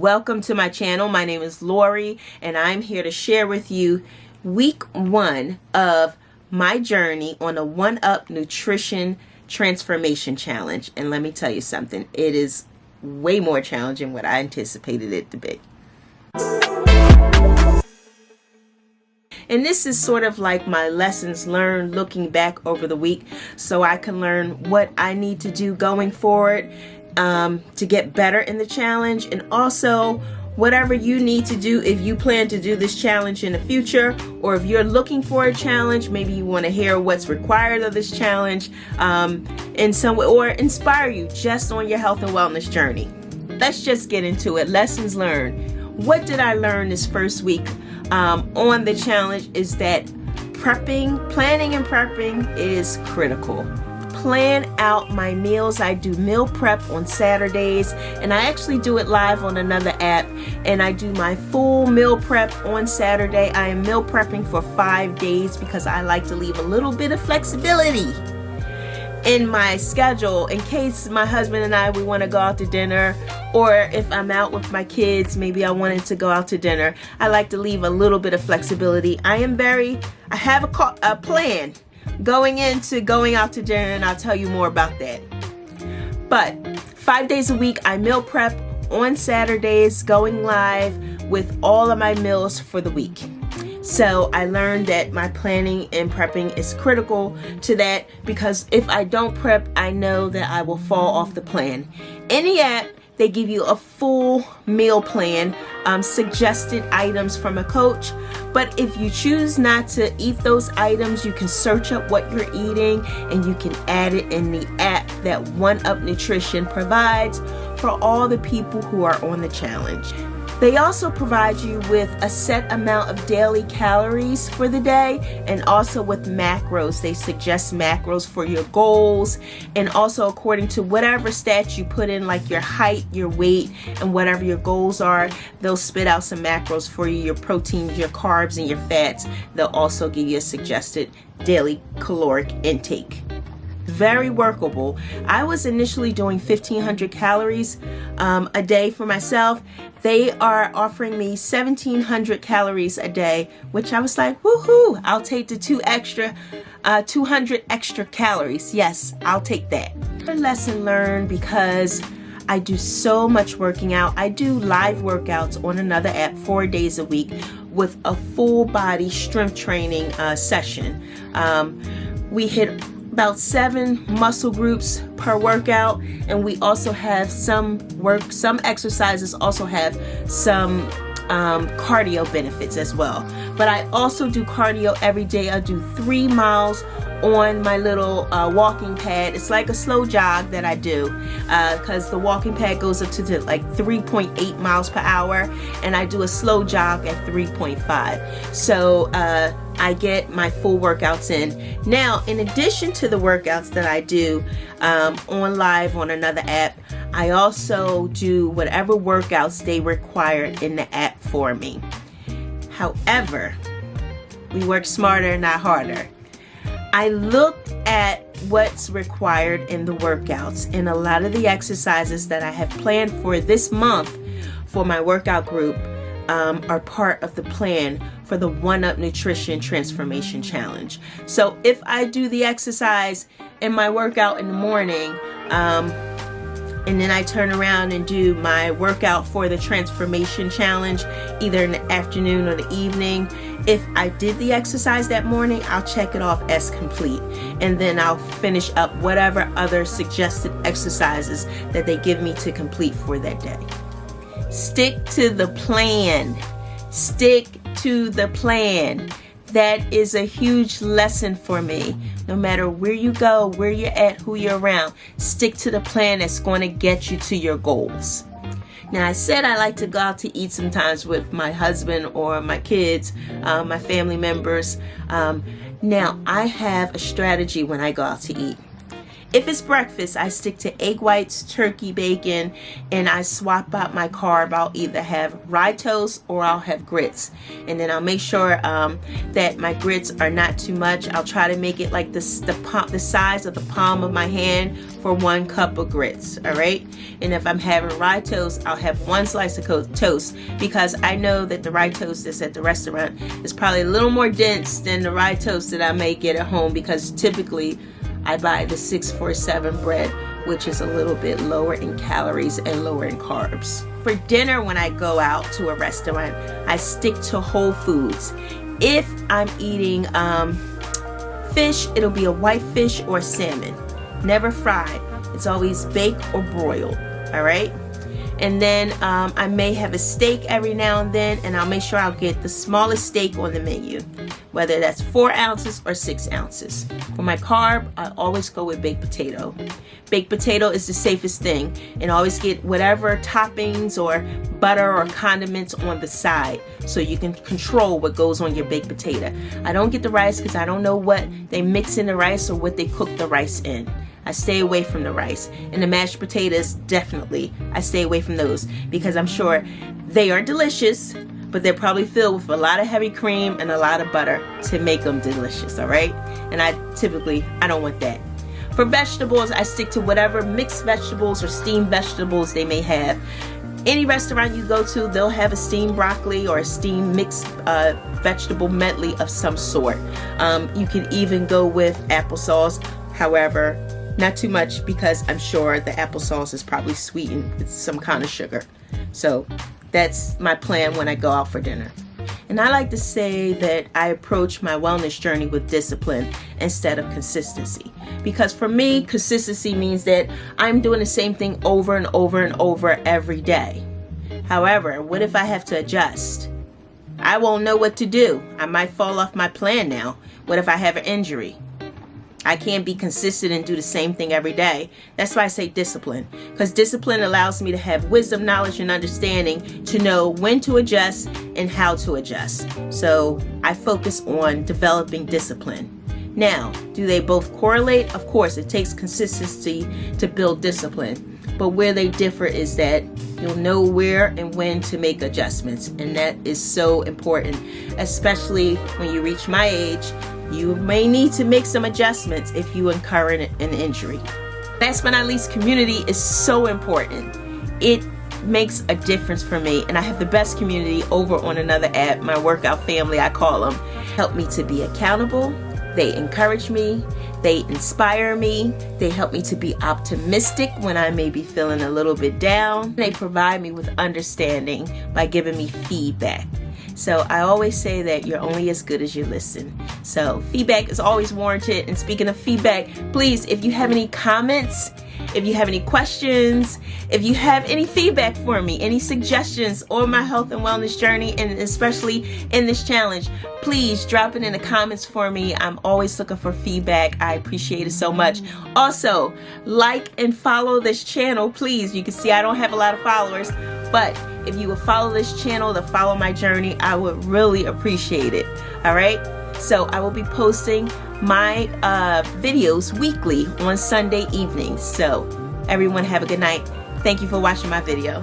Welcome to my channel. My name is Lori, and I'm here to share with you week 1 of my journey on a 1UP Nutrition Transformation Challenge. And let me tell you something, it is way more challenging than what I anticipated it to be. And this is sort of like my lessons learned looking back over the week, so I can learn what I need to do going forward to get better in the challenge, and also whatever you need to do if you plan to do this challenge in the future, or if you're looking for a challenge, maybe you want to hear what's required of this challenge in some way, or inspire you just on your health and wellness journey. Let's just get into it. Lessons learned. What did I learn this first week on the challenge is that planning and prepping is critical. Plan out my meals. I do meal prep on Saturdays, and I actually do it live on another app, and I do my full meal prep on Saturday. I am meal prepping for 5 days because I like to leave a little bit of flexibility in my schedule in case my husband and we want to go out to dinner, or if I'm out with my kids, maybe I wanted to go out to dinner. I like to leave a little bit of flexibility. I have a plan going out to dinner, and I'll tell you more about that. But 5 days a week, I meal prep on Saturdays, going live with all of my meals for the week. So I learned that my planning and prepping is critical to that, because if I don't prep, I know that I will fall off the plan. In the app, they give you a full meal plan, suggested items from a coach. But if you choose not to eat those items, you can search up what you're eating and you can add it in the app that 1UP Nutrition provides for all the people who are on the challenge. They also provide you with a set amount of daily calories for the day, and also with macros. They suggest macros for your goals, and also according to whatever stats you put in, like your height, your weight, and whatever your goals are, they'll spit out some macros for you, your proteins, your carbs, and your fats. They'll also give you a suggested daily caloric intake. Very workable. I was initially doing 1,500 calories a day for myself. They are offering me 1,700 calories a day, which I was like, woohoo, I'll take the 200 extra calories. Yes, I'll take that. A lesson learned, because I do so much working out. I do live workouts on another app 4 days a week with a full body strength training session. We hit about 7 muscle groups per workout, and we also have some exercises also have some cardio benefits as well. But I also do cardio every day. I do 3 miles on my little walking pad. It's like a slow jog that I do, because the walking pad goes up to like 3.8 miles per hour, and I do a slow jog at 3.5. So I get my full workouts in. Now, in addition to the workouts that I do on live on another app, I also do whatever workouts they require in the app for me. However, we work smarter, not harder. I looked at what's required in the workouts, and a lot of the exercises that I have planned for this month for my workout group are part of the plan for the 1UP Nutrition Transformation Challenge. So if I do the exercise in my workout in the morning, and then I turn around and do my workout for the Transformation Challenge either in the afternoon or the evening, if I did the exercise that morning, I'll check it off as complete, and then I'll finish up whatever other suggested exercises that they give me to complete for that day. Stick to the plan. Stick to the plan. That is a huge lesson for me. No matter where you go, where you're at, who you're around, stick to the plan that's going to get you to your goals. Now, I said I like to go out to eat sometimes with my husband or my kids, my family members. Now, I have a strategy when I go out to eat. If it's breakfast, I stick to egg whites, turkey bacon, and I swap out my carb. I'll either have rye toast or I'll have grits. And then I'll make sure that my grits are not too much. I'll try to make it like the size of the palm of my hand for 1 cup of grits, all right? And if I'm having rye toast, I'll have 1 slice of toast, because I know that the rye toast that's at the restaurant is probably a little more dense than the rye toast that I may get at home, because typically I buy the 647 bread, which is a little bit lower in calories and lower in carbs. For dinner, when I go out to a restaurant, I stick to whole foods. If I'm eating fish, it'll be a white fish or salmon. Never fried. It's always baked or broiled, all right? And then I may have a steak every now and then, and I'll make sure I'll get the smallest steak on the menu, whether that's 4 ounces or 6 ounces. For my carb, I always go with baked potato. Baked potato is the safest thing, and always get whatever toppings or butter or condiments on the side so you can control what goes on your baked potato. I don't get the rice because I don't know what they mix in the rice or what they cook the rice in. I stay away from the rice. And the mashed potatoes, definitely, I stay away from those, because I'm sure they are delicious, but they're probably filled with a lot of heavy cream and a lot of butter to make them delicious, all right? And I don't want that. For vegetables, I stick to whatever mixed vegetables or steamed vegetables they may have. Any restaurant you go to, they'll have a steamed broccoli or a steamed mixed vegetable medley of some sort. You can even go with applesauce. However, not too much, because I'm sure the applesauce is probably sweetened with some kind of sugar. So that's my plan when I go out for dinner. And I like to say that I approach my wellness journey with discipline instead of consistency. Because for me, consistency means that I'm doing the same thing over and over and over every day. However, what if I have to adjust? I won't know what to do. I might fall off my plan now. What if I have an injury? I can't be consistent and do the same thing every day. That's why I say discipline, because discipline allows me to have wisdom, knowledge, and understanding to know when to adjust and how to adjust. So I focus on developing discipline. Now, do they both correlate? Of course, it takes consistency to build discipline. But where they differ is that you'll know where and when to make adjustments. And that is so important, especially when you reach my age. You may need to make some adjustments if you incur an injury. Last but not least, community is so important. It makes a difference for me, and I have the best community over on another app, my workout family, I call them. Help me to be accountable. They encourage me. They inspire me. They help me to be optimistic when I may be feeling a little bit down. They provide me with understanding by giving me feedback. So I always say that you're only as good as you listen. So feedback is always warranted. And speaking of feedback, please, if you have any comments, if you have any questions, if you have any feedback for me, any suggestions on my health and wellness journey, and especially in this challenge, please drop it in the comments for me. I'm always looking for feedback. I appreciate it so much. Also, like and follow this channel, please. You can see I don't have a lot of followers, but if you would follow this channel to follow my journey, I would really appreciate it. All right? So I will be posting my videos weekly on Sunday evenings. So everyone have a good night. Thank you for watching my video.